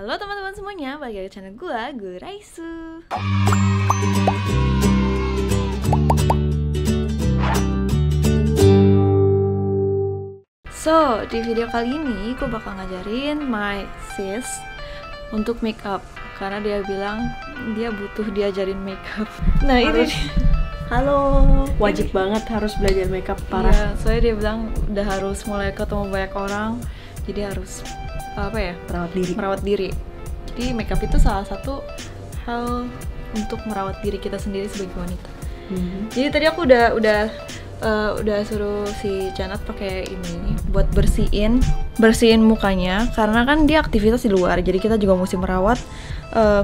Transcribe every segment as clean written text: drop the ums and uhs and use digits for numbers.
Halo teman-teman semuanya, balik lagi ke channel gue Raisu. So, di video kali ini gue bakal ngajarin my sis untuk makeup karena dia bilang dia butuh diajarin makeup. Nah, ini halo, wajib banget harus belajar makeup, parah. Iya, soalnya dia bilang udah harus mulai ketemu banyak orang, jadi harus merawat diri. Jadi makeup itu salah satu hal untuk merawat diri kita sendiri sebagai wanita. Jadi tadi aku udah suruh si Janat pakai ini buat bersihin mukanya karena kan dia aktivitas di luar. Jadi kita juga mesti merawat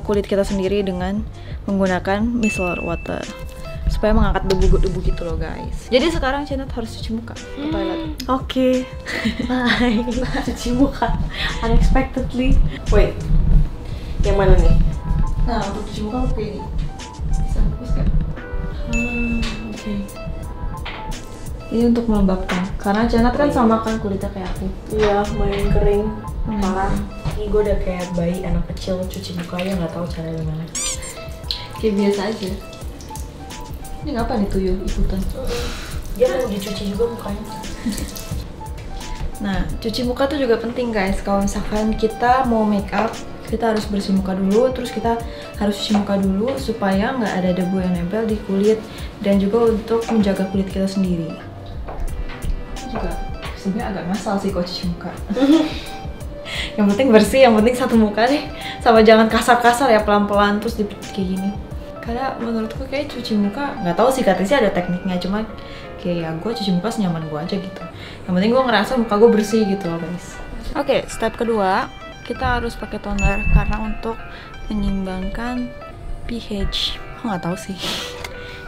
kulit kita sendiri dengan menggunakan micellar water supaya mengangkat debu-debu gitu loh guys. Jadi sekarang Janat harus cuci muka ke toilet. Oke. Bye. Cuci muka unexpectedly. Wait, yang mana nih? Nah, untuk cuci muka aku ini bisa fokus gak? Oke. Ini untuk melembabkan karena Janat kan sama kan kulitnya kayak aku. Iya, lumayan kering, parah. Ini gue udah kayak bayi anak kecil cuci mukanya nggak tahu caranya gimana. Kayak biasa aja. Ini ngapa nih tuyul ikutan? Dia mau dicuci juga mukanya. Nah, cuci muka tuh juga penting guys. Kalau misalkan kita mau make up, kita harus bersih muka dulu, terus kita harus cuci muka dulu supaya nggak ada debu yang nempel di kulit dan juga untuk menjaga kulit kita sendiri. Ini juga sebenarnya agak ngasal sih kalau cuci muka. Yang penting bersih, yang penting satu muka deh, sama jangan kasar-kasar ya, pelan-pelan terus kayak gini. Karena menurutku kayak cuci muka, nggak tahu sih katanya sih ada tekniknya, cuma kayak ya gue cuci muka senyaman gue aja gitu. Yang penting gue ngerasa muka gue bersih gitu loh guys. Oke, step kedua, kita harus pakai toner karena untuk menyeimbangkan pH. Aku nggak tahu sih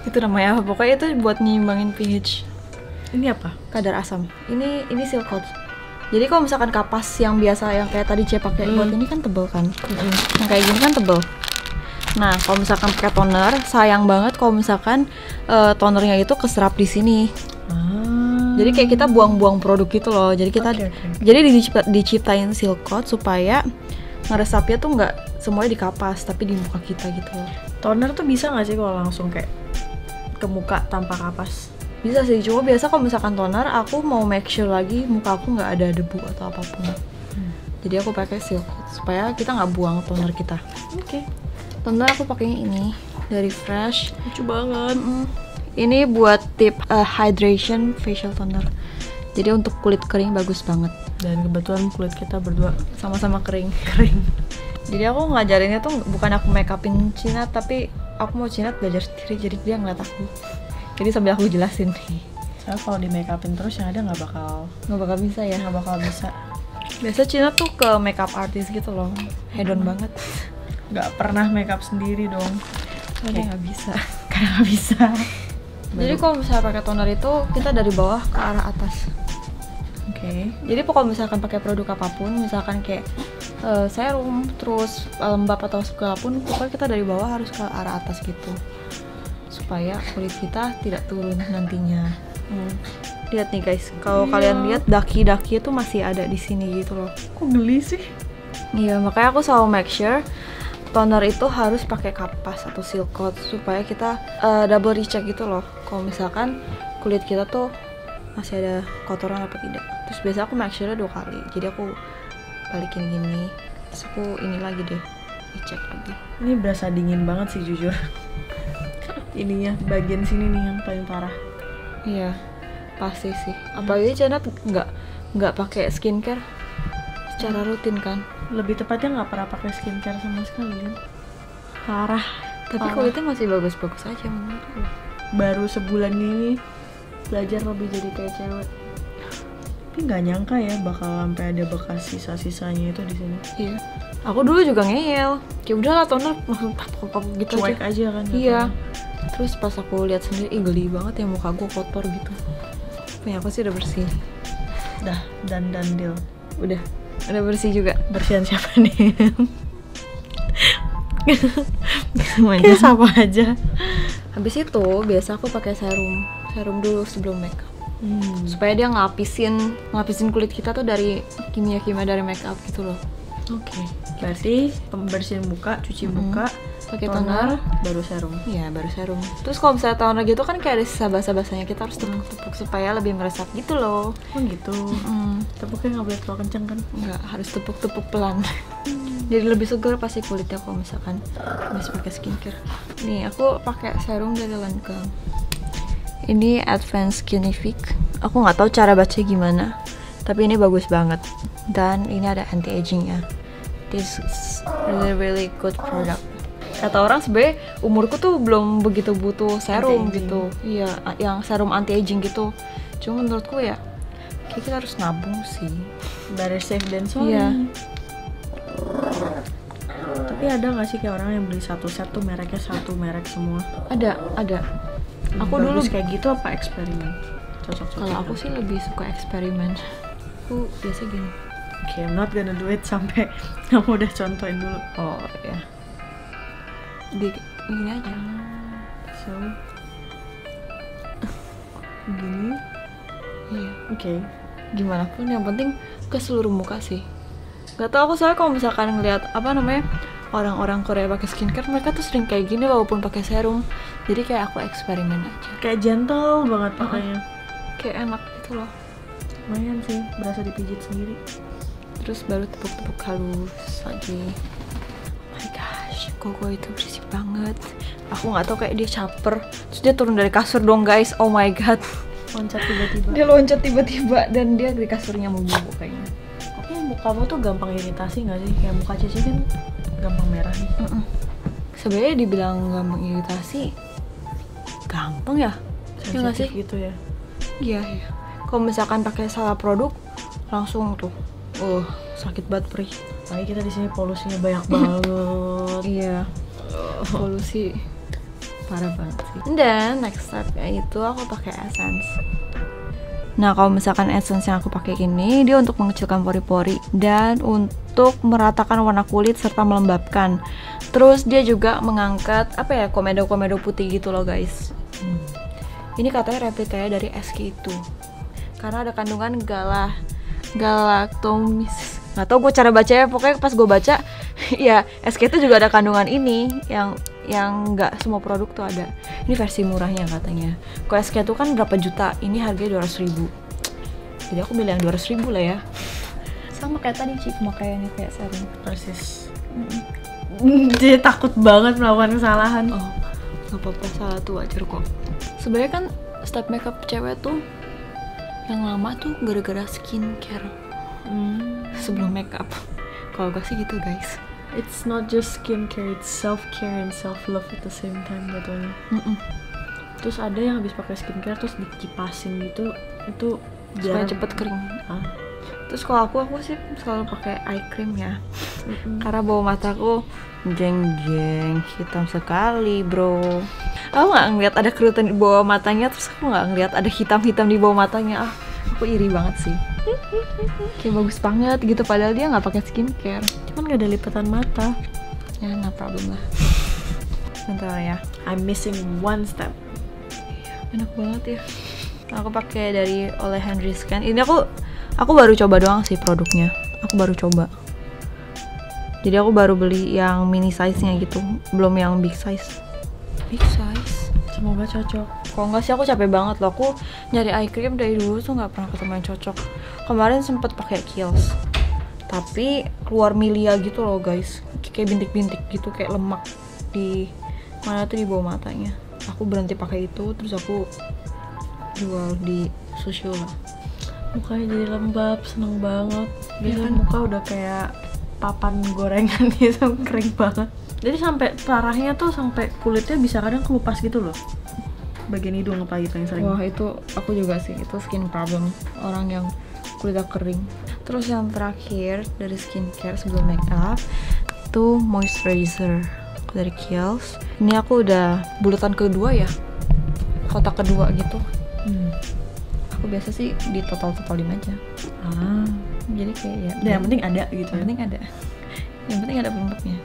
itu namanya apa, pokoknya itu buat nyimbangin pH. Ini apa? Kadar asam. Ini silk coat. Jadi kalau misalkan kapas yang biasa yang kayak tadi C pakai buat ini kan tebel kan. Yang kayak gini kan tebel. Nah, kalau misalkan pakai toner, sayang banget kalau misalkan tonernya itu keserap di sini. Jadi kayak kita buang-buang produk gitu loh. Jadi kita jadi diciptain silk coat supaya ngeresapnya tuh nggak semuanya di kapas, tapi di muka kita gitu loh. Toner tuh bisa nggak sih kalau langsung kayak ke muka tanpa kapas? Bisa sih, cuma biasa kalau misalkan toner aku mau make sure lagi muka aku nggak ada debu atau apapun. Jadi aku pakai silk coat supaya kita nggak buang toner kita. Oke. Toner aku pakainya ini dari Fresh. Lucu banget. Ini buat tip hydration facial toner. Jadi untuk kulit kering bagus banget. Dan kebetulan kulit kita berdua Sama-sama kering. Jadi aku ngajarinnya tuh bukan aku make upin Cina, tapi aku mau Cina belajar sendiri. Jadi dia ngeliat aku. Jadi sambil aku jelasin. Soalnya kalau di make upin terus yang ada nggak bakal bisa ya. nggak bakal bisa. Biasa Cina tuh ke makeup artist gitu loh. Hedon banget. Nggak pernah make up sendiri dong. Karena nggak bisa. Karena nggak bisa. Jadi kalau misalnya pakai toner itu kita dari bawah ke arah atas. Oke. Jadi kalau misalkan pakai produk apapun, misalkan kayak serum, terus lembab atau segala pun, pokoknya kita dari bawah harus ke arah atas gitu, supaya kulit kita tidak turun nantinya. Lihat nih guys, kalau kalian lihat daki-daki itu masih ada di sini gitu loh. Kok geli sih? Iya, makanya aku selalu make sure toner itu harus pakai kapas atau silk coat supaya kita double recheck gitu loh. Kalau misalkan kulit kita tuh masih ada kotoran apa tidak. Terus biasa aku make sure 2 kali. Jadi aku balikin gini, terus aku ini lagi deh, recheck lagi. Ini berasa dingin banget sih jujur. Ininya bagian sini nih yang paling parah. Iya, pasti sih. Apalagi Janat nggak pakai skincare secara rutin kan. Lebih tepatnya nggak pernah pakai skincare sama sekali kan. Parah. Tapi kulitnya masih bagus-bagus aja menurutku. Baru sebulan ini belajar lebih jadi kayak cewek. Tapi nggak nyangka ya bakal sampai ada bekas sisa-sisanya itu di sini. Iya. Aku dulu juga ngeyel. Kayak udahlah toner langsung pop gitu cuek aja kan. Iya. Terus pas aku lihat sendiri, geli banget ya muka gue kotor gitu. Punya aku sih udah bersih. Dah dan deal. Udah bersih juga. Bersihan siapa nih? Semuanya sama aja. Habis itu biasa aku pakai serum dulu sebelum makeup. supaya dia ngelapisin kulit kita tuh dari kimia-kimia dari makeup gitu loh. Oke. Berarti pembersihan muka, cuci muka, pakai toner, baru serum. Iya, baru serum. Terus kalau misalnya toner gitu kan kayak ada sisa basah-basahnya, kita harus tepuk-tepuk supaya lebih meresap gitu loh. Oh gitu. Tepuknya nggak boleh terlalu kenceng kan? Nggak, harus tepuk-tepuk pelan. Jadi lebih segar pasti kulitnya kalau misalkan habis pakai skincare. Nih, aku pakai serum dari Lancome. Ini Advanced Skinific. Aku nggak tahu cara baca gimana, tapi ini bagus banget. Dan ini ada anti-agingnya. This is really good product. Kata orang sebenarnya umurku tuh belum begitu butuh serum gitu. Iya, yang serum anti-aging gitu. Cuma menurutku ya, kayak kita harus nabung sih. Better safe than sorry. Iya. Tapi ada nggak sih kayak orang yang beli satu set tuh mereknya satu merek semua? Ada. Aku Bagus dulu kayak gitu apa eksperimen? Cocok-cocok. kalau aku sih lebih suka eksperimen. Aku biasa gini. Okay, I'm not gonna do it sampai kamu udah contohin dulu. Oh ya. Gini aja. So gini. Iya. Oke. Gimana pun yang penting ke seluruh muka sih. Gak tau aku soalnya kalau misalkan ngeliat orang-orang Korea pakai skincare, mereka tuh sering kayak gini walaupun pakai serum. Jadi kayak aku eksperimen aja. Kayak gentle banget pakainya. Kayak enak gitu loh. Lumayan sih, berasa dipijit sendiri. Terus baru tepuk-tepuk halus lagi. Oh my gosh, Koko itu berisik banget. Aku nggak tahu kayak dia caper. Terus dia turun dari kasur dong guys. Oh my god. Loncat tiba-tiba. Dia loncat tiba-tiba dan dia di kasurnya mau bubuk kayaknya. Tapi mukamu tuh gampang iritasi nggak sih? Kayak muka Cici kan gampang merah nih. Sebenarnya dibilang gampang iritasi, gampang ya? Iya nggak sih? Sensitif gitu ya. Iya. Kalau misalkan pakai salah produk, langsung tuh, sakit banget perih. Tapi kita di sini polusinya banyak banget. Iya. Polusi parah banget sih. Dan next stepnya itu aku pakai essence. Nah, kalau misalkan essence yang aku pakai ini, dia untuk mengecilkan pori-pori dan untuk meratakan warna kulit serta melembabkan. Terus dia juga mengangkat komedo-komedo putih gitu loh guys. Ini katanya replikanya dari SK2 karena ada kandungan galactomis. Nggak tau gue cara bacanya, pokoknya pas gue baca ya SK2 juga ada kandungan ini yang nggak semua produk tuh ada. Ini versi murahnya katanya. Kalau SK2 kan berapa juta, ini harganya 200.000. Jadi aku milih yang 200.000 lah ya. Sama kayak tadi Ci, pemakaiannya kayak serum. Persis. Jadi takut banget melakukan kesalahan. Oh, nggak apa-apa, salah tuh wajar kok. Sebenarnya kan step makeup cewek tuh yang lama tuh gara-gara skincare sebelum makeup. Kalau gak sih gitu guys. It's not just skincare, it's self-care and self-love at the same time jatuhnya. Terus ada yang habis pakai skincare terus dikipasin gitu, itu supaya cepet kering. Terus kalau aku sih selalu pakai eye cream ya. Karena bawah mataku jeng-jeng hitam sekali bro. Aku nggak ngeliat ada kerutan di bawah matanya, terus aku nggak ngeliat ada hitam-hitam di bawah matanya. Aku iri banget sih. Kayak bagus banget gitu, padahal dia nggak pakai skincare. Cuman nggak ada lipatan mata. Ya, no problem lah. Bentar ya. I'm missing one step. Enak banget ya. Aku pakai dari Ole Henry Skin. Ini aku baru coba doang sih produknya. Aku baru coba. Jadi aku baru beli yang mini size-nya gitu, belum yang big size. Big size. Semoga cocok. Kalau nggak sih aku capek banget loh. Aku nyari eye cream dari dulu tuh nggak pernah ketemu yang cocok. Kemarin sempet pakai Kiehl's, tapi keluar milia gitu loh guys. Kayak bintik-bintik gitu, kayak lemak di mana tuh di bawah matanya. Aku berhenti pakai itu, terus aku jual di Susio lah. Mukanya jadi lembab, seneng banget. Biasanya kan? muka udah kayak papan gorengan gitu, kering banget. Jadi sampai parahnya tuh sampai kulitnya bisa kadang kelupas gitu loh. Bagian hidung apalagi paling sering. Wah, itu aku juga sih, itu skin problem orang yang kulitnya kering. Terus yang terakhir dari skincare sebelum makeup itu moisturizer dari Kiehl's. Ini aku udah bulatan kedua ya, kotak kedua gitu. Aku biasa sih di totalin aja. Jadi kayak ya. Yang penting ada gitu. Yang penting ada. Yang penting ada pelembabnya.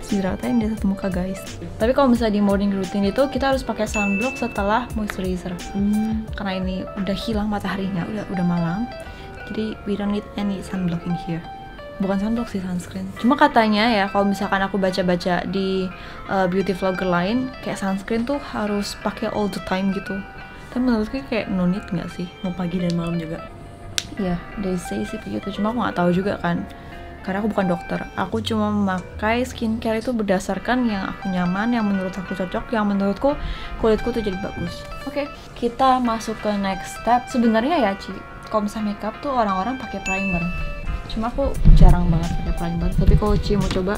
Diratain di satu muka guys. Tapi kalau misalnya di morning routine itu kita harus pakai sunblock setelah moisturizer. Karena ini udah hilang mataharinya, udah malam. Jadi we don't need any sunblock in here. bukan sunblock sih, sunscreen. Cuma katanya ya kalau misalkan aku baca-baca di beauty vlogger lain, kayak sunscreen tuh harus pakai all the time gitu. Tapi menurutku kayak no need nggak sih? Mau pagi dan malam juga. Iya, they say sih begitu. Cuma aku nggak tahu juga kan, karena aku bukan dokter. Aku cuma memakai skincare itu berdasarkan yang aku nyaman, yang menurut aku cocok, yang menurutku kulitku tuh jadi bagus. Oke, kita masuk ke next step. Sebenarnya ya Ci, kalau misalnya makeup tuh orang-orang pakai primer. Cuma aku jarang banget pakai primer. Tapi kalau Ci mau coba,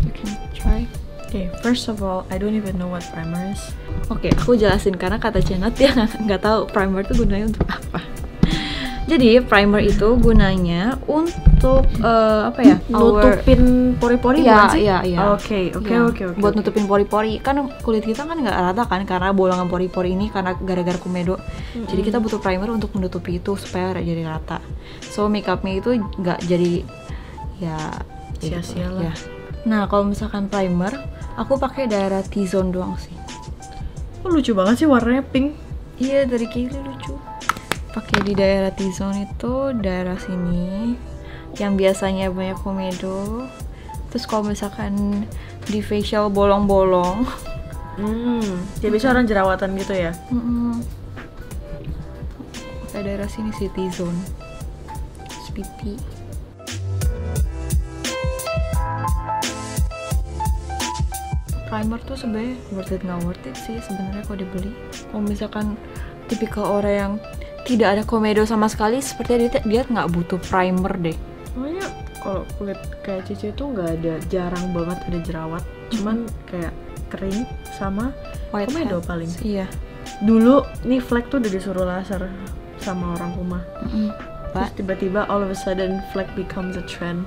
you can try. Okay, first of all, I don't even know what primer is. Oke, aku jelasin karena kata Cenat dia nggak tahu primer itu gunanya untuk apa. Jadi primer itu gunanya untuk apa ya? Nutupin pori-pori bukan sih? Iya. Oke. Buat nutupin pori-pori. Kan kulit kita kan nggak rata kan karena bolongan pori-pori ini karena gara-gara komedo. Jadi kita butuh primer untuk menutupi itu supaya jadi rata. So makeupnya itu nggak jadi ya sia-sia gitu, lah. ya. Nah kalau misalkan primer, aku pakai daerah T-zone doang sih. Oh, lucu banget sih warnanya pink. Iya, dari kiri lucu. Pakai di daerah T-zone itu, daerah sini yang biasanya banyak komedo. Terus kalau misalkan di facial bolong-bolong, Ya biasa orang jerawatan gitu ya. pakai daerah sini sih T-zone, pipi. Primer tuh sebenarnya worth it nggak worth it sih sebenarnya kalau dibeli. Kalau misalkan tipikal orang yang tidak ada komedo sama sekali, sepertinya dia nggak butuh primer deh. Makanya kalau kulit kayak Cici itu nggak ada, jarang banget ada jerawat. Cuman kayak kering sama White komedo head. paling. Iya. Dulu nih flek tuh udah disuruh laser sama orang rumah. Terus But tiba-tiba all of a sudden flek becomes a trend.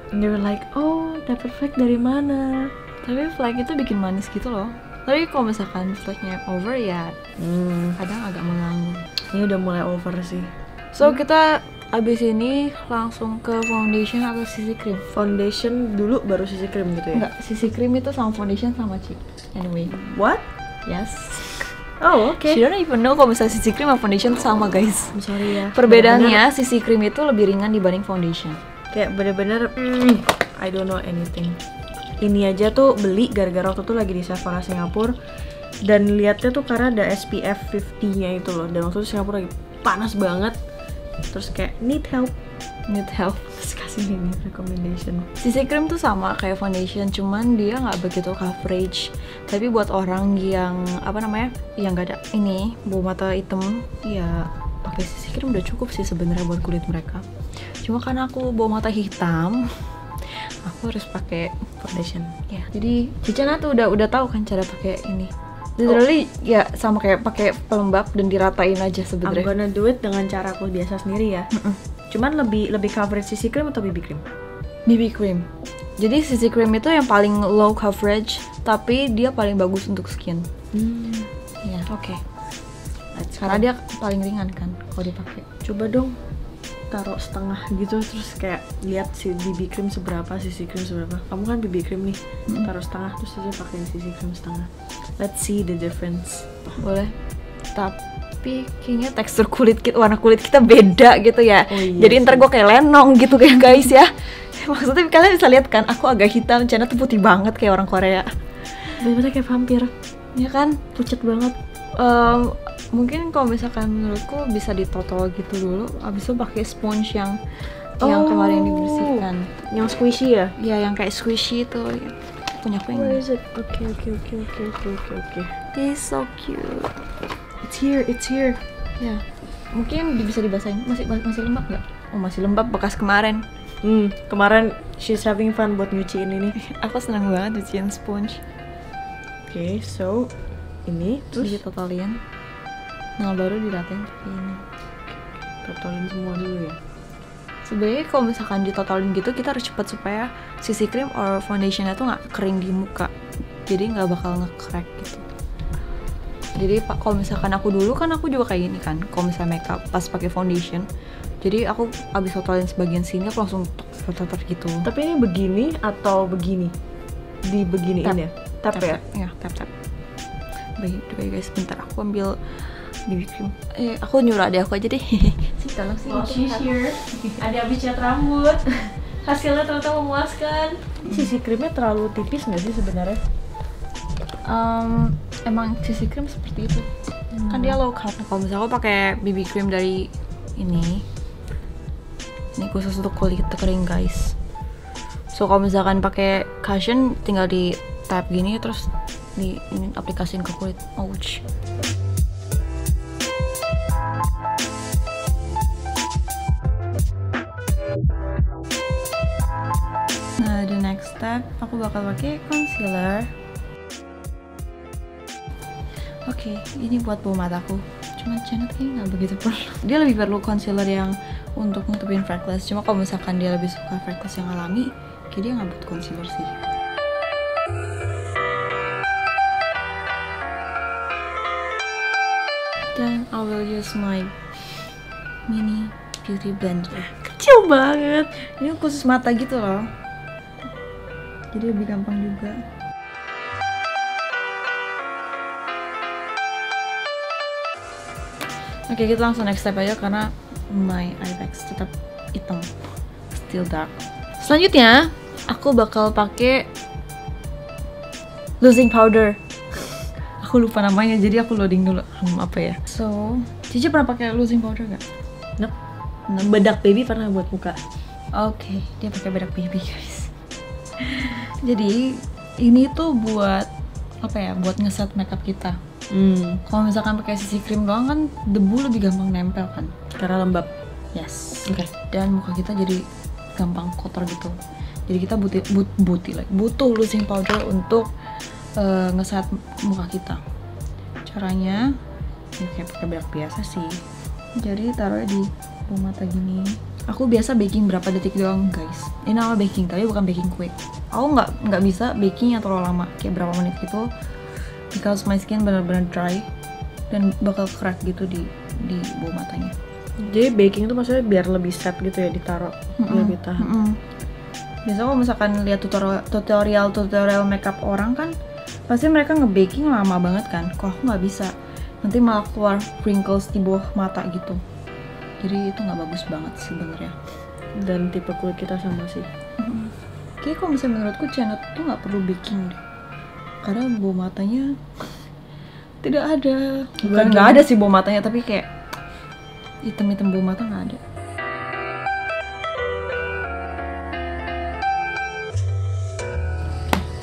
And they were like, oh dapet flek dari mana? tapi flake itu bikin manis gitu loh. Tapi kalau misalkan flake-nya over ya kadang agak mengganggu. Ini udah mulai over sih. So kita abis ini langsung ke foundation atau CC cream? Foundation dulu baru CC cream gitu ya? Enggak, CC cream itu sama foundation sama Ci. Anyway, What? yes. Oh oke. She don't even know kalau misalnya CC cream sama foundation sama guys. I'm sorry ya. Perbedaannya CC cream itu lebih ringan dibanding foundation. Kayak bener-bener I don't know anything. Ini aja tuh beli gara-gara waktu itu lagi di Sephora Singapura, dan lihatnya tuh karena ada SPF 50-nya itu loh, dan waktu itu Singapura lagi panas banget, terus kayak need help, terus kasih ini recommendation. CC cream tuh sama kayak foundation, cuman dia nggak begitu coverage. Tapi buat orang yang apa namanya, yang nggak ada ini bau mata hitam, ya pakai CC cream udah cukup sih sebenarnya buat kulit mereka. Cuma karena aku bau mata hitam, aku harus pakai foundation. Ya, jadi Cicana tuh udah tahu kan cara pakai ini. Literally ya sama kayak pakai pelembab dan diratain aja I'm sebenarnya. gonna do it dengan cara aku biasa sendiri ya. Cuman lebih coverage CC cream atau BB cream? BB cream. Jadi CC cream itu yang paling low coverage, tapi dia paling bagus untuk skin. Ya. Oke. Karena dia paling ringan kan kalau dipakai. Coba dong taruh setengah gitu, terus kayak lihat si BB cream seberapa, CC cream seberapa. Kamu kan BB cream nih, taruh setengah terus aja pakai CC cream setengah. Let's see the difference. Boleh. Tapi kayaknya tekstur kulit kita, warna kulit kita beda gitu ya. Oh, iya jadi ntar gue kayak lenong gitu kayak guys ya. Maksudnya kalian bisa lihat kan, aku agak hitam, Cana tuh putih banget kayak orang Korea. Bener-bener kayak vampir, Ya kan? pucat banget. Mungkin kalau misalkan menurutku bisa ditotol gitu dulu, abis itu pakai sponge yang kemarin dibersihkan. Yang squishy ya? Ya yang kayak squishy itu. Punya aku yang Where ini. is it? Oke. It's so cute. It's here. Ya, mungkin bisa dibasahin. Masih lembab nggak? Oh masih lembab bekas kemarin. Kemarin she's having fun buat nyuciin ini. Aku senang banget cuciin sponge. Oke, so ini Terus terus ditotolin. Nah baru diratain pakai ini. totolin semua dulu ya. Sebenarnya kalau misalkan ditotolin gitu kita harus cepat supaya CC cream or foundationnya tuh nggak kering di muka. Jadi nggak bakal nge-crack gitu. Jadi kalau misalkan aku dulu kan aku juga kayak gini kan. Kalau misalnya makeup pas pakai foundation, jadi aku abis totolin sebagian sini aku langsung tok gitu. Tapi ini begini atau begini? Dibeginiin ya? Tap ya? Ya, tap. Baik guys, bentar aku ambil BB cream. Aku nyuruh adek aku aja deh. Sih tolong sih. She's here. Ada abis cat rambut. hasilnya ternyata memuaskan. Sisi krimnya terlalu tipis nggak sih sebenarnya? Emang CC cream seperti itu. Kan dia low carb. Kalau misalnya aku pakai BB cream dari ini khusus untuk kulit kering guys. So kalau misalkan pakai cushion tinggal di tap gini terus ini aplikasiin ke kulit. Ouch. Nah, the next step aku bakal pakai concealer. Oke, ini buat bawah mataku. Cuman Janet kayaknya nggak begitu perlu. Dia lebih perlu concealer yang untuk nutupin freckles. Cuma kalau misalkan dia lebih suka freckles yang alami, kayak dia nggak butuh concealer sih. Dan I will use my mini beauty blender. Kecil banget. Ini khusus mata gitu loh. Jadi lebih gampang juga. Oke, kita langsung next step aja karena my eye bags tetap hitam, still dark. Selanjutnya, aku bakal pakai loosing powder. Aku lupa namanya, jadi aku loading dulu. Apa ya? So, Cici pernah pakai loosing powder nggak? Nope. Bedak baby pernah buat muka. Oke, dia pakai bedak baby guys. Jadi ini tuh buat apa ya? Buat ngeset makeup kita. Kalau misalkan pakai CC cream doang kan debu lebih gampang nempel kan Karena lembab. Yes. Oke. Dan muka kita jadi gampang kotor gitu. Jadi kita butuh loosing powder untuk ngeset muka kita. Caranya ya kayak pakai bedak biasa sih. Jadi taruhnya di bawah mata gini. Aku biasa baking berapa detik doang guys. Ini nama baking tapi bukan baking quick. Aku nggak bisa baking yang terlalu lama, kayak berapa menit gitu. Because my skin benar-benar dry dan bakal crack gitu di bawah matanya. Jadi baking itu maksudnya biar lebih set gitu ya, ditaruh lebih tahan. Biasanya kalau misalkan lihat tutorial makeup orang kan pasti mereka nge-baking lama banget kan. Kok aku nggak bisa, nanti malah keluar wrinkles di bawah mata gitu. Jadi itu nggak bagus banget sebenarnya. Dan tipe kulit kita sama sih. Kayaknya kalau misalnya menurutku Janet tuh nggak perlu baking deh. Karena bawah matanya tidak ada. Bukan nggak ada sih bawah matanya, tapi kayak hitam-hitam bawah mata nggak ada.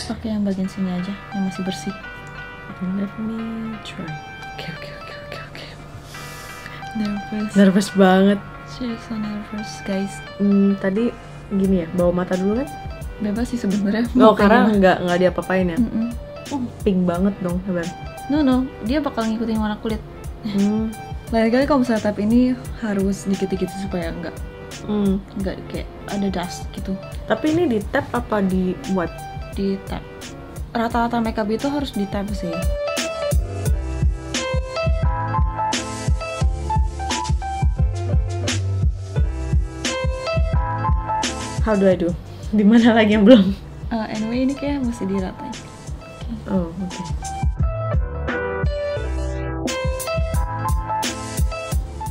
Pakai yang bagian sini aja, yang masih bersih. Let me try. Oke. Nervous banget. She's so nervous guys. Tadi gini ya, bawah mata dulu kan? Bebas sih sebenarnya. Oh, karena nggak diapa-apain ya? Pink banget dong, sabar. No, dia bakal ngikutin warna kulit. Lain kali kalau misalnya tap ini harus dikit-dikit supaya nggak kayak ada dust gitu. Tapi ini di tap apa di wipe? Di tap. Rata-rata makeup itu harus di tap sih. How do I do? Di mana lagi yang belum? Anyway ini kayak masih diratain. Oh, oke.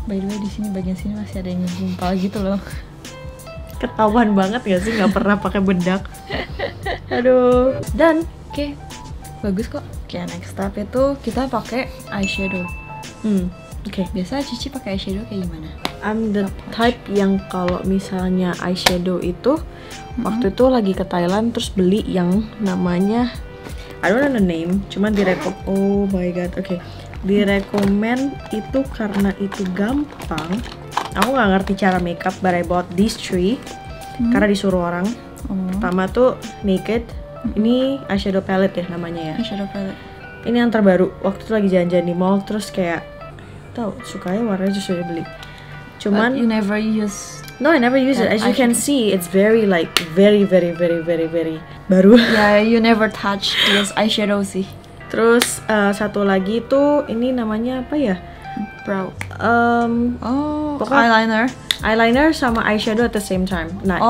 By the way di sini bagian sini masih ada yang gumpal gitu loh. Ketahuan banget gak sih nggak pernah pakai bedak? Aduh. Dan oke, bagus kok. Oke, next step itu kita pakai eyeshadow. Oke. Biasa Cici pakai eyeshadow kayak gimana? I'm the type yang kalau misalnya eyeshadow itu waktu itu lagi ke Thailand terus beli yang namanya I don't know the name, cuman oh my god, oke. Direkomend itu karena itu gampang. Aku nggak ngerti cara makeup, but I bought these three karena disuruh orang. Pertama tuh Naked, ini eyeshadow palette ya namanya ya. Eyeshadow palette. Ini yang terbaru. Waktu itu lagi jalan-jalan di mall terus kayak tahu sukanya warnanya terus udah beli. Cuman But you never use. No, I never use it. As you can see, it's very very baru. Yeah, you never touch this eyeshadow sih. Terus satu lagi tuh ini namanya apa ya? Brow. Pokoknya eyeliner sama eyeshadow at the same time. Nah,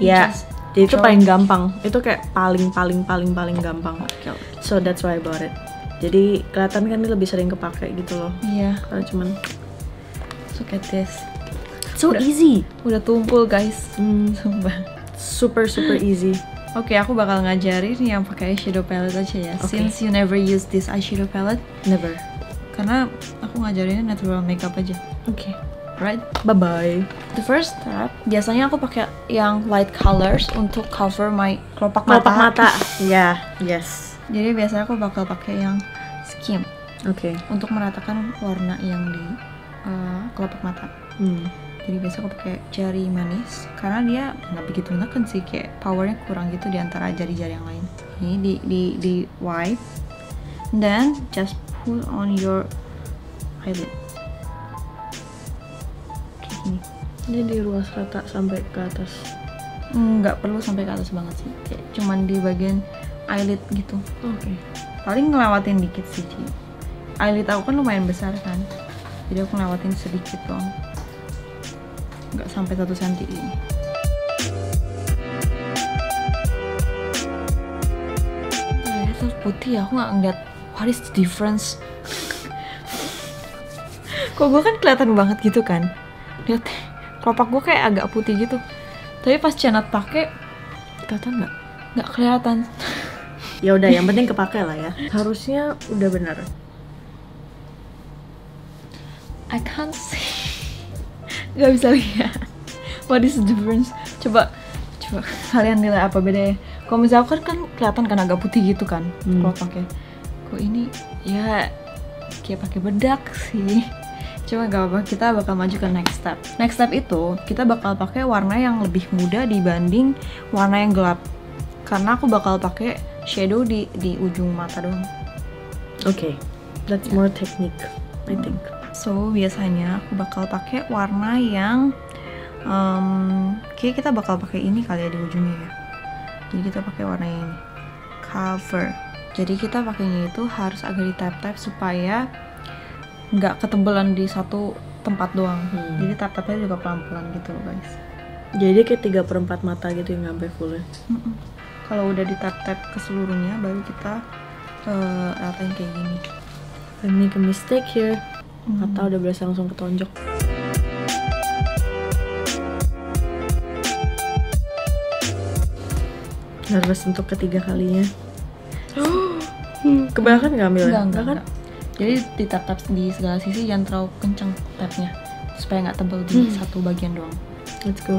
ya. Jadi itu paling gampang. Itu kayak paling gampang. Okay. So that's why I bought it. Jadi kelihatan kan ini lebih sering kepake gitu loh. Iya. Karena cuman Look at this. So easy. Udah tumpul guys. Sumpah. Super easy. Oke, aku bakal ngajarin yang pakai eyeshadow palette aja ya. Okay. Since you never use this eyeshadow palette. Never. Karena aku ngajarinnya natural makeup aja. Oke. Right? Bye-bye. The first step, biasanya aku pakai yang light colors untuk cover my kelopak Mata. Ya, yes. Jadi biasanya aku bakal pakai yang skim Oke. untuk meratakan warna yang di kelopak mata. Jadi biasa aku pakai jari manis karena dia nggak begitu neken sih, kayak powernya kurang gitu di antara jari-jari yang lain. Ini di wipe, then just put on your eyelid. Kayak gini. Ini di ruas rata sampai ke atas. Nggak perlu sampai ke atas banget sih, kayak cuman di bagian eyelid gitu. Oke. Paling ngelewatin dikit sih. Eyelid aku kan lumayan besar kan, jadi aku ngelewatin sedikit doang. Nggak sampai 1 cm ini. Nah, itu putih, aku nggak ngeliat what is the difference. Kok gue kan kelihatan banget gitu kan, lihat kelopak gue kayak agak putih gitu, tapi pas Janet pakai kelihatan nggak kelihatan. Ya udah, yang penting kepake lah ya. Harusnya udah bener. I can't see. Gak bisa lihat. What is the difference? Coba kalian nilai apa bedanya. Kalau misalnya aku kan kelihatan kan agak putih gitu kan kelopaknya. Kok ini ya kayak pakai bedak sih. Cuma gak apa, kita bakal maju ke next step. Next step itu kita bakal pakai warna yang lebih muda dibanding warna yang gelap. Karena aku bakal pakai shadow di ujung mata doang. Oke. That's more technique, I think. So biasanya aku bakal pakai warna yang kayak kita bakal pakai ini kali ya di ujungnya ya. Jadi kita pakai warna ini, cover. Jadi kita pakainya itu harus agak di tap-tap supaya nggak ketebelan di satu tempat doang. Jadi tap-tapnya juga pelan-pelan gitu loh guys. Jadi kayak 3/4 mata gitu yang sampai full ya. Kalau udah di tap-tap ke seluruhnya, baru kita ratain kayak gini. I make a mistake here. Mata udah berasa langsung ketonjok. Nervous untuk ketiga kalinya. Kebanyakan nggak ambil? Enggak. Jadi di tap-tap di segala sisi, jangan terlalu kenceng tapnya supaya nggak tebel di satu bagian doang. Let's go.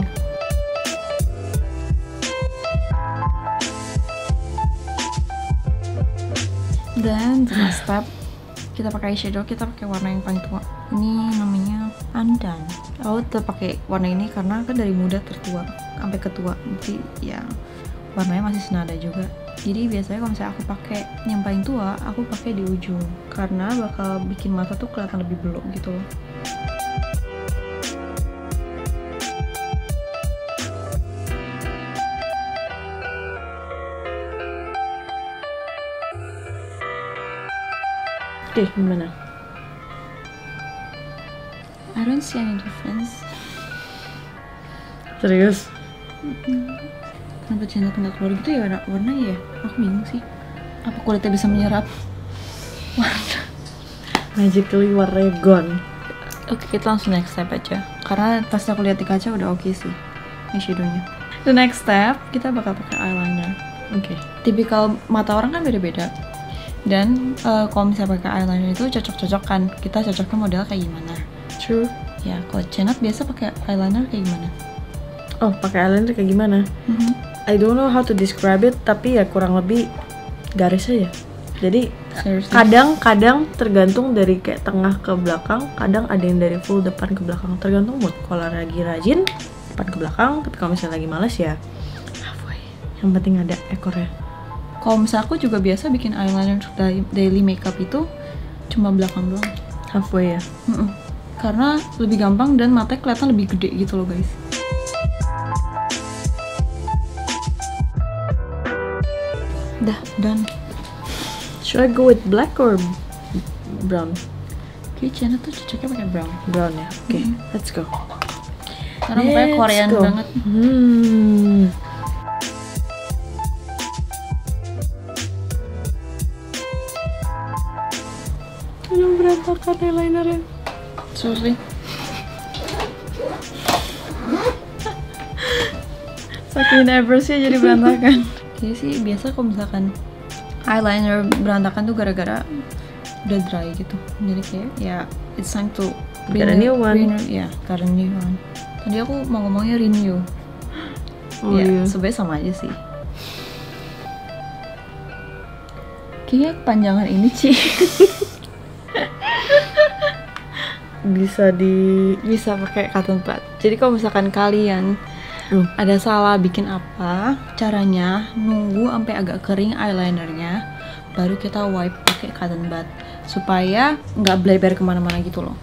Dan the next step, kita pakai eyeshadow, kita pakai warna yang paling tua. Ini namanya Pandan. Aku tuh pakai warna ini karena kan dari muda tertua sampai ketua. Jadi ya warnanya masih senada juga. Jadi biasanya kalau misalnya aku pakai yang paling tua, aku pakai di ujung karena bakal bikin mata tuh kelihatan lebih belok gitu loh. Oke, gimana? I don't see any difference. Serius? Kenapa Janet nggak keluar gitu ya warnanya ya? Aku bingung sih. Apa kulitnya bisa menyerap warna? Magically warnanya gone. Oke, kita langsung next step aja. Karena pas aku lihat di kaca udah oke sih eyeshadownya. The next step, kita bakal pakai eyeliner. Oke. Tipikal mata orang kan beda-beda. Dan kalau misalnya pakai eyeliner itu cocok-cocokan. Kita cocoknya model kayak gimana? True. Ya, kalau Janet biasa pakai eyeliner kayak gimana? Oh, pakai eyeliner kayak gimana? I don't know how to describe it, tapi ya kurang lebih garis aja. Jadi Seriously? kadang tergantung dari kayak tengah ke belakang, kadang ada yang dari full depan ke belakang, tergantung mood. Kalau lagi rajin depan ke belakang, tapi kalau misalnya lagi males ya halfway. Yang penting ada ekornya. Kalau misalnya aku juga biasa bikin eyeliner untuk daily makeup itu cuma belakang doang. Halfway ya. Karena lebih gampang dan matanya kelihatan lebih gede gitu loh guys. Dah, done. Should I go with black or brown? Oke, Janet tuh cocoknya pakai brown. Brown ya. Oke, let's go. Karena mukanya Korean banget. Aduh, berantakan eyelinernya. Sorry. Saking nervousnya jadi berantakan. Jadi sih biasa kalau misalkan eyeliner berantakan tuh gara-gara udah dry gitu. Jadi kayak ya it's time to Get a new one. Ya, karena new one. Tadi aku mau ngomongnya renew. Oh, Ya, iya. sebenarnya sama aja sih. Kayaknya kepanjangan ini Ci. Bisa pakai cotton pad. Jadi kalau misalkan kalian ada salah bikin apa, caranya nunggu sampai agak kering eyelinernya, baru kita wipe pakai cotton bud supaya nggak bleber kemana-mana gitu loh.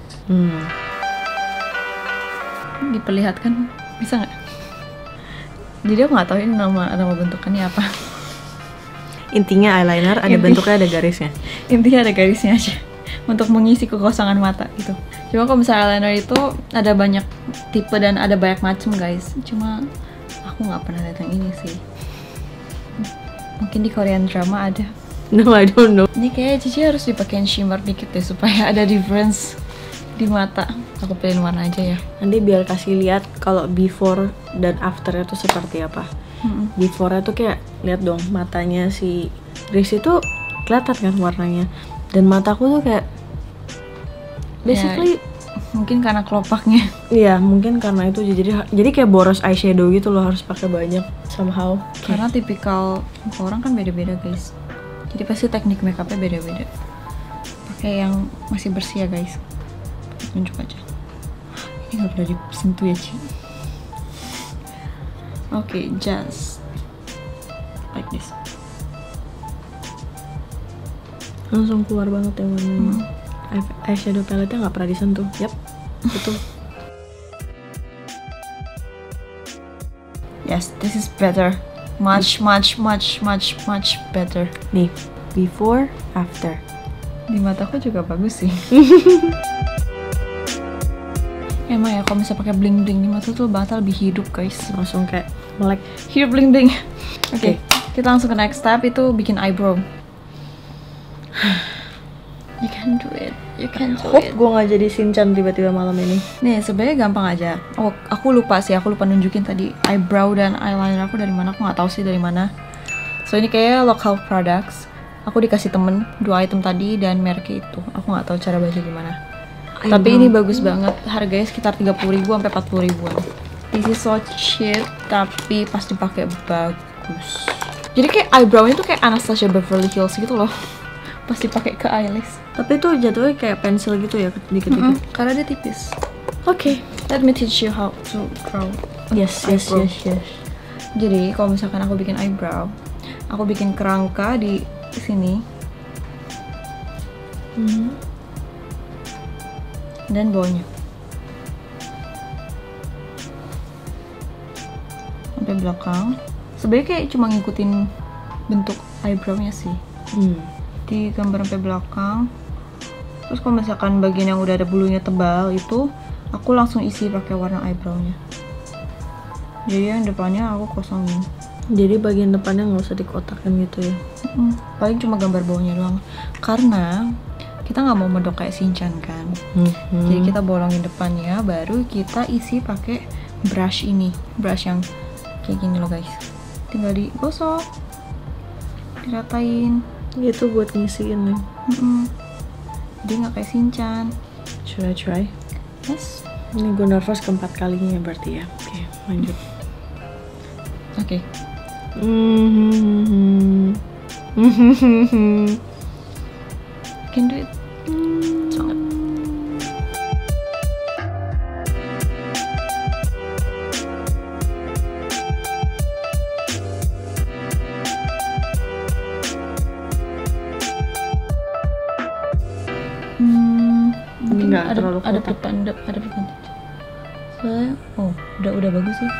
Diperlihatkan bisa nggak? Jadi aku nggak tahu ini nama bentukannya apa. Intinya eyeliner ada bentuknya, ada garisnya. Intinya ada garisnya aja untuk mengisi kekosongan mata gitu. Cuma kalau misalnya eyeliner itu ada banyak tipe dan ada banyak macam guys. Cuma aku nggak pernah lihat yang ini sih. Mungkin di Korean drama ada. No, I don't know. Ini kayak Cici harus dipakein shimmer dikit deh supaya ada difference di mata. Aku pilih warna aja ya. Nanti biar kasih lihat kalau before dan afternya tuh seperti apa. Before-nya tuh kayak lihat dong matanya si Grace itu kelihatan kan warnanya. Dan mataku tuh kayak basically mungkin karena kelopaknya. iya, mungkin karena itu jadi kayak boros eyeshadow gitu loh, harus pakai banyak somehow. Karena tipikal orang kan beda-beda guys. Jadi pasti teknik makeupnya beda-beda. Pakai yang masih bersih ya guys. Tunjuk aja. Ini nggak pernah disentuh ya Ci. Oke, just like this. Langsung keluar banget ya warnanya. Eyeshadow palette-nya nggak pernah disentuh. Yap, betul. Yes, this is better. Much better. Nih, before, after. Di mataku juga bagus sih. Emang ya kalau misalnya pakai bling bling di mata tuh bakal lebih hidup guys. Langsung kayak melek. Hidup bling bling. Oke, kita langsung ke next step, itu bikin eyebrow. You can do it. You can do Hope it. gue nggak jadi Shinchan tiba-tiba malam ini. Nih sebenarnya gampang aja. Oh, aku lupa nunjukin tadi eyebrow dan eyeliner aku dari mana. Aku nggak tahu sih dari mana. So ini kayak local products. Aku dikasih temen 2 item tadi dan mereknya itu. Aku nggak tahu cara baca gimana. Tapi ini bagus banget. Harganya sekitar 30.000 sampai 40.000-an. This is so cheap tapi pas dipakai bagus. Jadi kayak eyebrow-nya tuh kayak Anastasia Beverly Hills gitu loh. Pas dipakai ke eyelash. Tapi tuh jatuhnya kayak pensil gitu ya, dikit-dikit. Karena dia tipis. Oke. Let me teach you how to draw. Yes. Jadi kalau misalkan aku bikin eyebrow, aku bikin kerangka di sini. Dan bawahnya. Sampai belakang. Sebenarnya kayak cuma ngikutin bentuk eyebrow-nya sih. Di gambar sampai belakang. Terus kalau misalkan bagian yang udah ada bulunya tebal itu aku langsung isi pakai warna eyebrow-nya. Jadi yang depannya aku kosongin. Jadi bagian depannya nggak usah dikotakin gitu ya. Paling cuma gambar bawahnya doang. Karena kita nggak mau medok kayak Shinchan kan. Jadi kita bolongin depannya, baru kita isi pakai brush ini. Brush yang kayak gini loh guys. Tinggal digosok, diratain. Gitu buat ngisiin nih. Jadi nggak kayak Shinchan. Should I try? Yes. Ini gue nervous keempat kalinya berarti ya. Oke, lanjut. Oke. Can do it. Sangat. Mungkin nggak ada terlalu ada kotak. pertanda. Soalnya, udah bagus sih.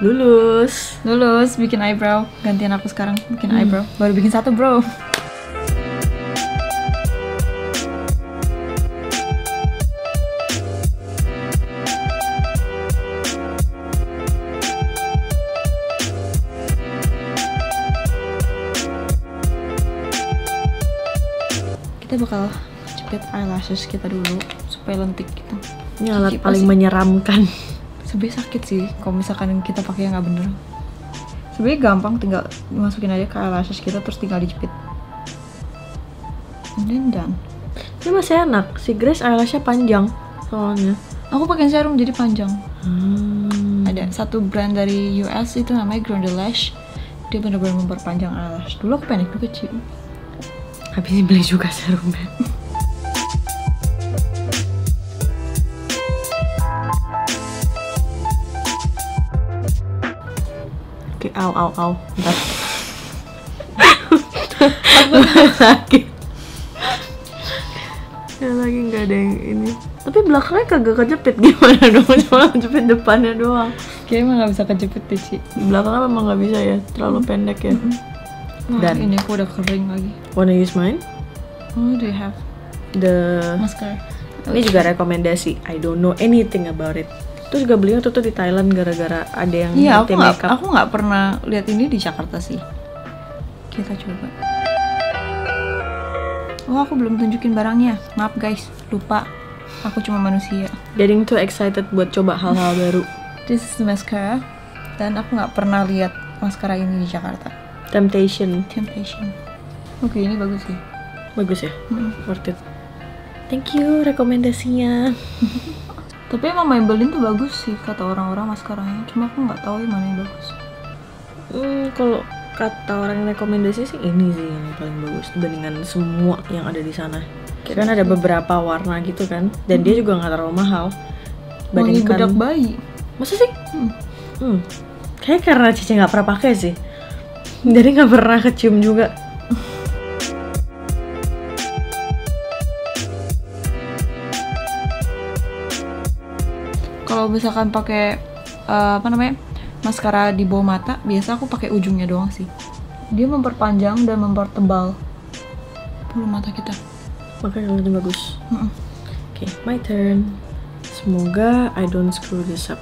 Lulus bikin eyebrow. Gantian aku sekarang bikin eyebrow. Baru bikin 1 bro. Kita bakal jepit eyelashes kita dulu supaya lentik gitu. Ini alat Cici paling pasti- menyeramkan. Sebenarnya sakit sih kalau misalkan kita pakai yang nggak bener. Sebenarnya gampang, tinggal masukin aja ke eyelashes kita terus tinggal dijepit. And then done. Ini masih enak. Si Grace eyelashnya panjang soalnya. Aku pakai serum jadi panjang. Hmm. Ada satu brand dari US itu namanya Grundy Lash. Dia benar-benar memperpanjang eyelash. Dulu aku pendek juga sih. Habis ini beli juga serumnya. Oke, au. Bentar. Sakit. Ya lagi nggak ada yang ini. Tapi belakangnya kagak kejepit, gimana dong? Cuma jepit depannya doang. Kayaknya emang nggak bisa kejepit deh Ci. Di belakangnya memang nggak bisa ya, terlalu pendek ya. Wah, Dan- ini aku udah kering lagi. Wanna use mine? Oh, do you have The mascara? Ini juga rekomendasi. I don't know anything about it. Terus juga belinya tuh di Thailand gara-gara ada yang Iya, tim makeup. aku nggak pernah lihat ini di Jakarta sih. Kita coba. Oh, aku belum tunjukin barangnya. Maaf guys, lupa. Aku cuma manusia. Getting too excited buat coba hal-hal baru. This is the mascara. Dan aku nggak pernah lihat maskara ini di Jakarta. Temptation. Temptation. Oke, ini bagus sih. Bagus ya? Worth it. Thank you rekomendasinya. Tapi emang Maybelline tuh bagus sih kata orang-orang maskaranya. Cuma aku nggak tahu yang mana yang bagus. Kalau kata orang yang rekomendasi sih ini sih yang paling bagus dibandingkan semua yang ada di sana. Kan ada beberapa warna gitu kan, dan dia juga nggak terlalu mahal. Wangi bedak bayi. Masa sih? Kayak karena Cici nggak pernah pakai sih, jadi nggak pernah kecium juga. Kalau misalkan pakai apa namanya maskara di bawah mata, biasa aku pakai ujungnya doang sih. Dia memperpanjang dan mempertebal bulu mata kita. Makanya lebih bagus. Oke, my turn. Semoga I don't screw this up.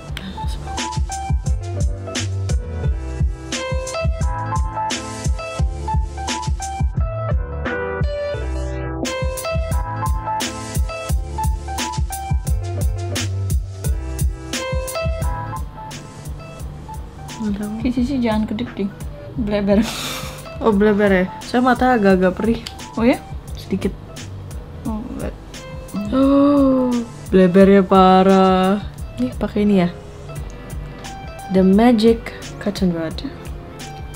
Cici jangan kedip deh, bleber. Oh, bleber ya? Saya mata agak-agak perih. Oh ya? Sedikit. Oh, Oh, blebernya parah. Nih, pakai ini ya. The Magic Cotton Bud.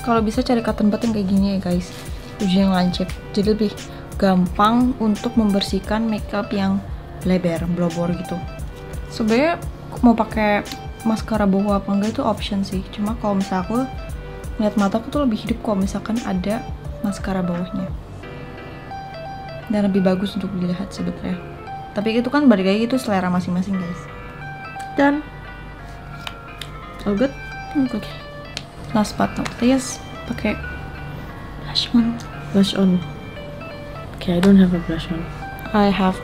kalau bisa cari cotton bud yang kayak gini ya guys, ujung yang lancip, jadi lebih gampang untuk membersihkan makeup yang bleber, blobor gitu. Sebenarnya mau pakai maskara bawah apa enggak itu option sih, cuma kalau misalnya aku ngeliat mataku tuh lebih hidup kalau misalkan ada maskara bawahnya, dan lebih bagus untuk dilihat sebetulnya. Tapi itu kan balik lagi itu selera masing-masing guys. Dan all good. Good. Last but not least, pakai blush on. Blush on. Okay, I don't have a blush on. I have,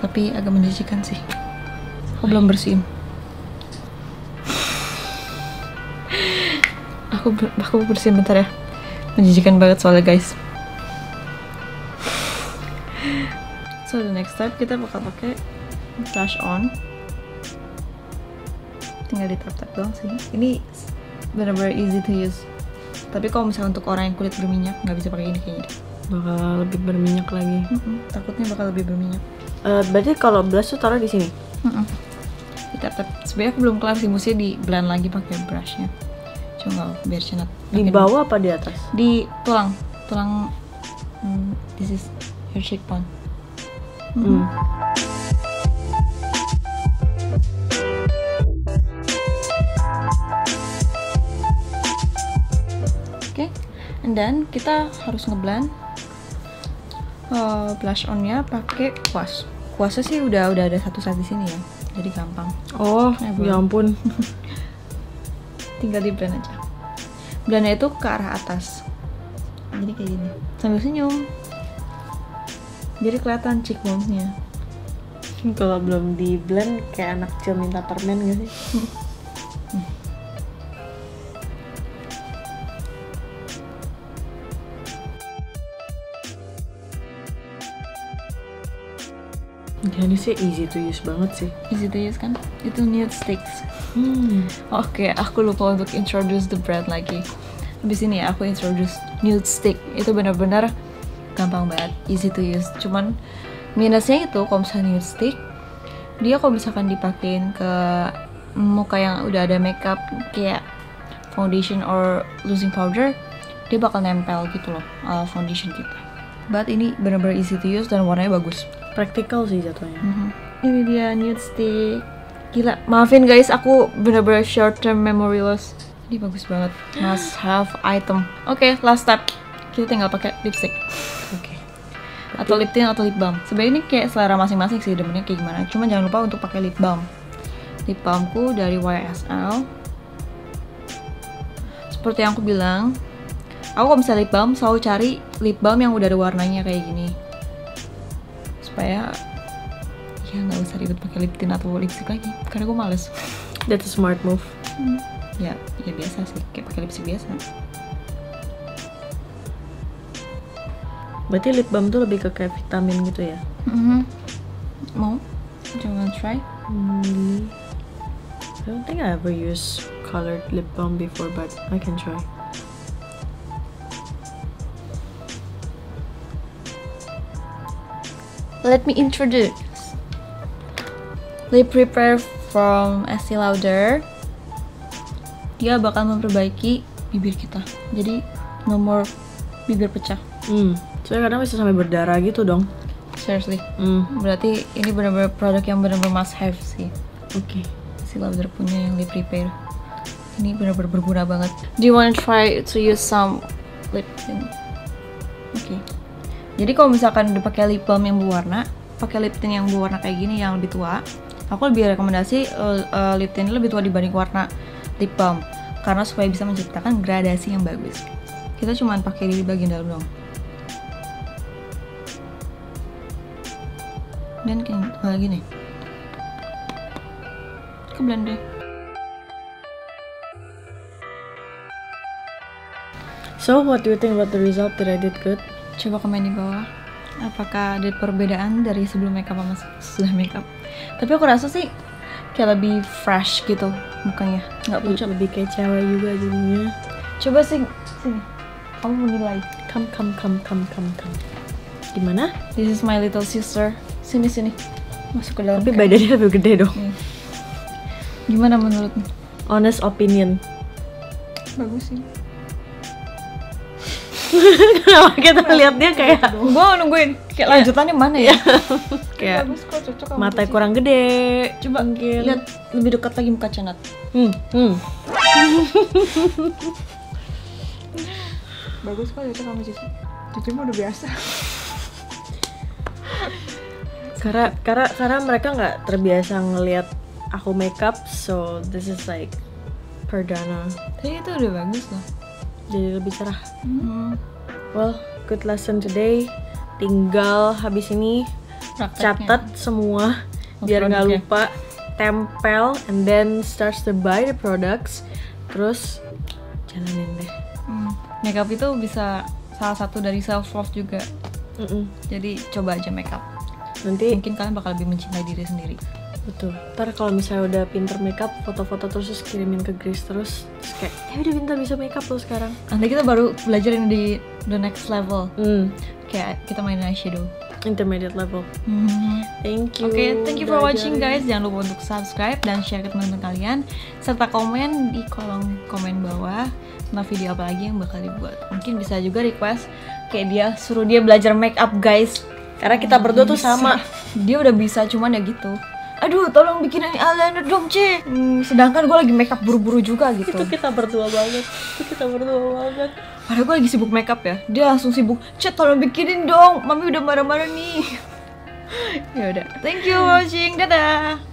tapi agak menjijikan sih. Aku belum bersihin. Aku bersihin bentar ya. Menjijikan banget soalnya guys. So the next step kita bakal pakai blush on. Tinggal ditap-tap doang sih. Ini benar-benar easy to use. Tapi kalau misalnya untuk orang yang kulit berminyak nggak bisa pakai ini kayaknya deh. Bakal lebih berminyak lagi. Takutnya bakal lebih berminyak. Berarti kalau blush tuh taruh di sini. Ditap-tap. Sebenarnya aku belum kelar sih, mesti di blend lagi pakai brushnya. Cuma nggak biar cenat. Di bawah apa di atas? Di tulang. This is your cheekbone. Oke, and then kita harus ngeblend blush on-nya pakai kuas. Kuasnya sih udah ada satu saat di sini ya, jadi gampang. Oh, ya ampun. Tinggal di blend aja. Blendnya itu ke arah atas, jadi kayak gini. Sambil senyum, jadi kelihatan cheekbones-nya. Kalau belum di blend kayak anak kecil minta permen gak sih? Oke, Ini sih easy to use banget sih. Easy to use kan? Itu nude sticks. Oke, aku lupa untuk introduce the brand lagi. Habis ini ya aku introduce nude stick. Itu benar-benar gampang banget, easy to use. Cuman minusnya itu kalau misalnya nude stick, dia kalau misalkan dipakein ke muka yang udah ada makeup kayak foundation or loosing powder, dia bakal nempel gitu loh foundation kita. But ini benar-benar easy to use dan warnanya bagus. Practical sih jatuhnya. Ini dia nude stick. Gila, maafin guys, aku bener-bener short term memory loss. Ini bagus banget, must have item. Oke, last step, kita tinggal pakai lipstick. Oke. Atau lip tint atau lip balm. Sebenarnya ini kayak selera masing-masing sih, demennya kayak gimana. Cuma jangan lupa untuk pakai lip balm. Lip balmku dari YSL. Seperti yang aku bilang, aku kalau misalnya lip balm selalu cari lip balm yang udah ada warnanya kayak gini, supaya ya nggak usah ribet pakai lip tint atau lipstick lagi, karena gue males. That's a smart move. Ya biasa sih, kayak pakai lipstick biasa. Berarti lip balm tuh lebih ke kayak vitamin gitu ya? Mau? Coba try. I don't think I ever used colored lip balm before, but I can try. Let me introduce lip repair from Estee Lauder. Dia bakal memperbaiki bibir kita, jadi no more bibir pecah. Soalnya kadang bisa sampai berdarah gitu dong. Seriously. Berarti ini benar-benar produk yang benar-benar must have sih. Oke. Estee Lauder punya yang lip repair. Ini benar-benar berguna banget. Do you wanna try to use some lip tint? Oke. Jadi kalau misalkan udah pakai lip balm yang berwarna, pakai lip tint yang berwarna kayak gini yang lebih tua, aku lebih rekomendasi lip tint lebih tua dibanding warna lip balm, karena supaya bisa menciptakan gradasi yang bagus. Kita cuma pakai di bagian dalam dong. Dan kayak gini. Ke blend deh. So, what do you think about the result? Did I did good? Coba komen di bawah. Apakah ada perbedaan dari sebelum makeup sama sesudah makeup? Tapi aku rasa sih kayak lebih fresh gitu mukanya, nggak pucat. Lebih kayak cewek juga jadinya. Coba sini, kamu menilai. Come. Gimana? This is my little sister. Sini, masuk ke dalam. Tapi badannya lebih gede dong. Gimana menurutmu? Honest opinion. Bagus sih. Kenapa kita lihatnya kayak Gua nungguin kayak lanjutannya mana ya? kayak Bagus kok, cocok sama mata Cici. kurang gede. Coba mungkin. lihat lebih dekat lagi muka Cenat. Bagus kok, cocok sama Cici. Cici mah udah biasa. Karena mereka nggak terbiasa ngelihat aku makeup, so this is like perdana. Tapi itu udah bagus loh. Jadi lebih cerah. Well, good lesson today. Tinggal habis ini catat semua biar nggak lupa, tempel, and then starts to buy the products. Terus jalanin deh. Makeup itu bisa salah satu dari self love juga. Jadi coba aja makeup. Nanti Mungkin kalian bakal lebih mencintai diri sendiri. betul. Ntar kalau misalnya udah pinter makeup, foto-foto terus kirimin ke Grace terus kayak udah pintar bisa makeup lo sekarang. Nanti kita baru belajar yang di the next level. Kayak kita main eyeshadow. Intermediate level. Thank you. Oke, thank you for udah watching ajarin. guys. Jangan lupa untuk subscribe dan share ke teman-teman kalian, serta komen di kolom komen bawah tentang video apa lagi yang bakal dibuat. Mungkin bisa juga request kayak suruh dia belajar makeup guys. Karena kita berdua tuh sama. Dia udah bisa, cuman ya gitu. Aduh, tolong bikinin eyeliner dong, C. Sedangkan gue lagi makeup buru-buru juga gitu. Itu kita berdua banget. Padahal gue lagi sibuk makeup ya. Dia langsung sibuk, "Chat, tolong bikinin dong. Mami udah marah-marah nih." Ya udah. Thank you for watching. Dadah.